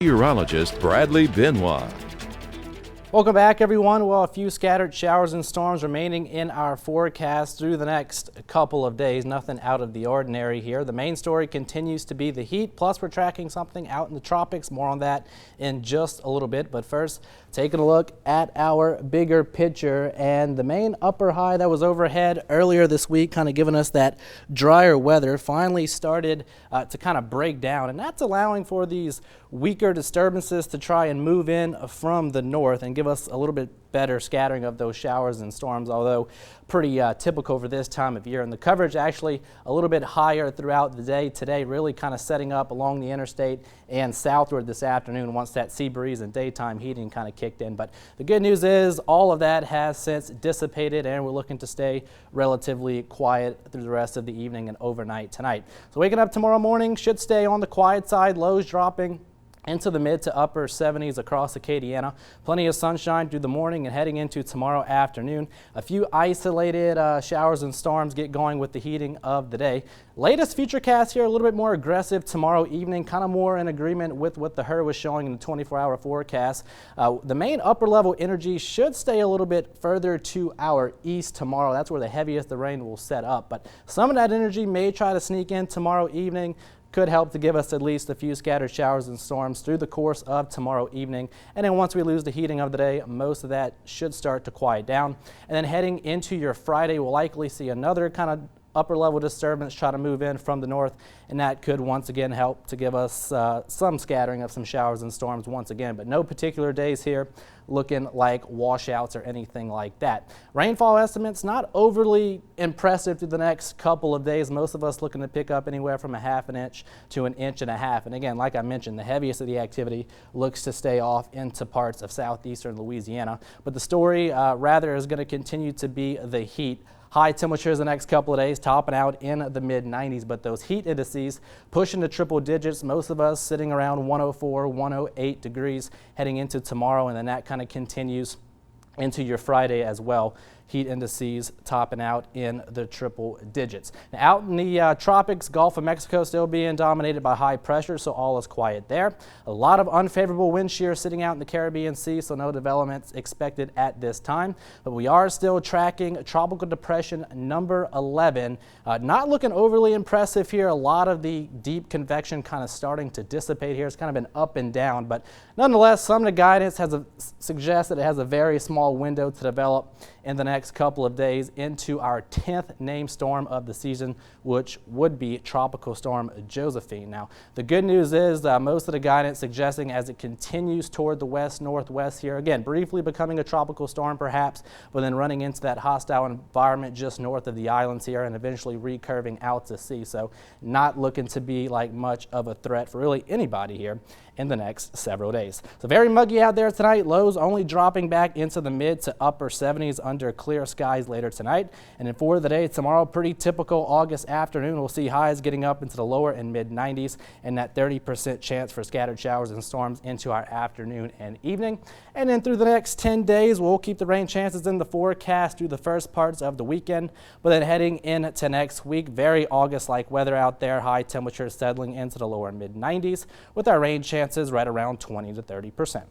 Meteorologist Bradley Benoit. Welcome back, everyone. Well, a few scattered showers and storms remaining in our forecast through the next couple of days. Nothing out of the ordinary here. The main story continues to be the heat, plus we're tracking something out in the tropics. More on that in just a little bit. But first, taking a look at our bigger picture, and the main upper high that was overhead earlier this week, kind of giving us that drier weather, finally started to kind of break down, and that's allowing for these weaker disturbances to try and move in from the north and give us a little bit better scattering of those showers and storms, although pretty typical for this time of year. And the coverage actually a little bit higher throughout the day today, really kind of setting up along the interstate and southward this afternoon once that sea breeze and daytime heating kind of kicked in. But the good news is all of that has since dissipated, and we're looking to stay relatively quiet through the rest of the evening and overnight tonight. So waking up tomorrow morning should stay on the quiet side, lows dropping into the mid to upper 70s across Acadiana. Plenty of sunshine through the morning and heading into tomorrow afternoon. A few isolated showers and storms get going with the heating of the day. Latest futurecast here, a little bit more aggressive tomorrow evening, kind of more in agreement with what the HER was showing in the 24-hour forecast. The main upper level energy should stay a little bit further to our east tomorrow. That's where the heaviest the rain will set up. But some of that energy may try to sneak in tomorrow evening. Could help to give us at least a few scattered showers and storms through the course of tomorrow evening. And then once we lose the heating of the day, most of that should start to quiet down. And then heading into your Friday, we'll likely see another kind of upper level disturbance try to move in from the north, and that could once again help to give us some scattering of some showers and storms once again, but no particular days here looking like washouts or anything like that. Rainfall estimates not overly impressive through the next couple of days. Most of us looking to pick up anywhere from a ½ inch to an 1.5 inches. And again, like I mentioned, the heaviest of the activity looks to stay off into parts of southeastern Louisiana, but the story rather is going to continue to be the heat. High temperatures the next couple of days, topping out in the mid-90s, but those heat indices pushing to triple digits, most of us sitting around 104, 108 degrees heading into tomorrow, and then that kind of continues into your Friday as well. Heat indices topping out in the triple digits. Now, out in the tropics, Gulf of Mexico still being dominated by high pressure, so all is quiet there. A lot of unfavorable wind shear sitting out in the Caribbean Sea, so no developments expected at this time. But we are still tracking tropical depression number 11. Not looking overly impressive here. A lot of the deep convection kind of starting to dissipate here. It's kind of been up and down, but nonetheless, some of the guidance suggests that it has a very small window to develop in the next couple of days into our 10th named storm of the season, which would be Tropical Storm Josephine. Now, the good news is most of the guidance suggesting as it continues toward the west-northwest here, again, briefly becoming a tropical storm perhaps, but then running into that hostile environment just north of the islands here and eventually recurving out to sea. So not looking to be like much of a threat for really anybody here in the next several days. So very muggy out there tonight. Lows only dropping back into the mid to upper 70s under clear skies later tonight. And then for the day tomorrow, pretty typical August afternoon. We'll see highs getting up into the lower and mid 90s and that 30% chance for scattered showers and storms into our afternoon and evening. And then through the next 10 days, we'll keep the rain chances in the forecast through the first parts of the weekend. But then heading into next week, very August-like weather out there. High temperatures settling into the lower mid 90s with our rain chances right around 20 to 30%.